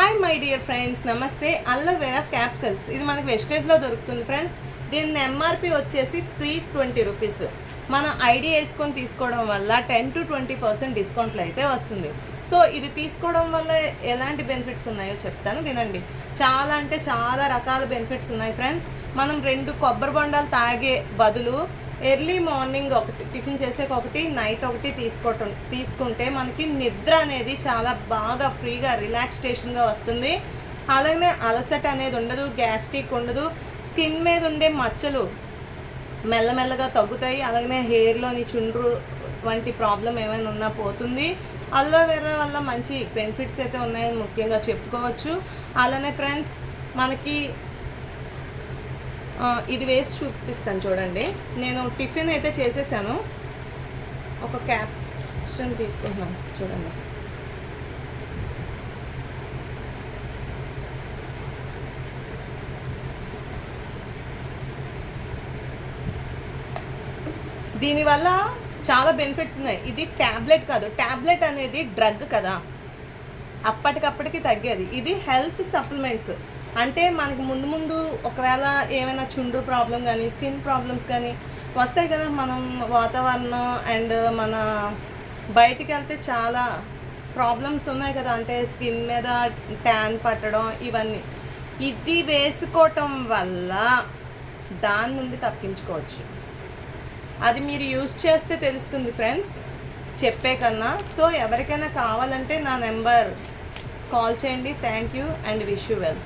Hi my dear friends, నమస్తే. Aloe vera capsules ఇది మనకి వెస్టేజ్లో దొరుకుతుంది ఫ్రెండ్స్. దీని ఎంఆర్పి వచ్చేసి 320 రూపీస్. మనం ఐడి వేసుకొని తీసుకోవడం వల్ల 10 to 20% డిస్కౌంట్లు అయితే వస్తుంది. సో ఇది తీసుకోవడం వల్ల ఎలాంటి బెనిఫిట్స్ ఉన్నాయో చెప్తాను, వినండి. చాలా అంటే చాలా రకాల బెనిఫిట్స్ ఉన్నాయి ఫ్రెండ్స్. మనం 2 కొబ్బరి బొండాలు తాగే బదులు ఎర్లీ మార్నింగ్ ఒకటి టిఫిన్ చేసేకి ఒకటి, నైట్ ఒకటి తీసుకుంటే మనకి నిద్ర అనేది చాలా బాగా ఫ్రీగా రిలాక్సేషన్గా వస్తుంది. అలాగే అలసట అనేది ఉండదు, గ్యాస్ట్రిక్ ఉండదు, స్కిన్ మీద ఉండే మచ్చలు మెల్లమెల్లగా తగ్గుతాయి. అలాగే హెయిర్లోని చుండ్రు వంటి ప్రాబ్లం ఏమైనా ఉన్నా పోతుంది. అలోవెరా వల్ల మంచి బెనిఫిట్స్ అయితే ఉన్నాయని ముఖ్యంగా చెప్పుకోవచ్చు. అలానే ఫ్రెండ్స్, మనకి ఇది వేసి చూపిస్తాను చూడండి. నేను టిఫిన్ అయితే చేసేసాను. ఒక క్యాప్షన్ తీసుకుంటున్నాను చూడండి. దీనివల్ల చాలా బెనిఫిట్స్ ఉన్నాయి. ఇది ట్యాబ్లెట్ కాదు, ట్యాబ్లెట్ అనేది డ్రగ్ కదా, అప్పటికప్పటికి తగ్గేది. ఇది హెల్త్ సప్లిమెంట్స్. అంటే మనకి ముందు ముందు ఒకవేళ ఏమైనా చుండ్రు ప్రాబ్లం కానీ స్కిన్ ప్రాబ్లమ్స్ కానీ వస్తాయి కదా, మనం వాతావరణం అండ్ మన బయటికి వెళ్తే చాలా ప్రాబ్లమ్స్ ఉన్నాయి కదా, అంటే స్కిన్ మీద ట్యాన్ పట్టడం ఇవన్నీ. ఇది వేసుకోవటం వల్ల దాని నుండి తప్పించుకోవచ్చు. అది మీరు యూజ్ చేస్తే తెలుస్తుంది ఫ్రెండ్స్, చెప్పే కన్నా. సో ఎవరికైనా కావాలంటే నా నెంబర్ కాల్ చేయండి. Thank you and wish you well.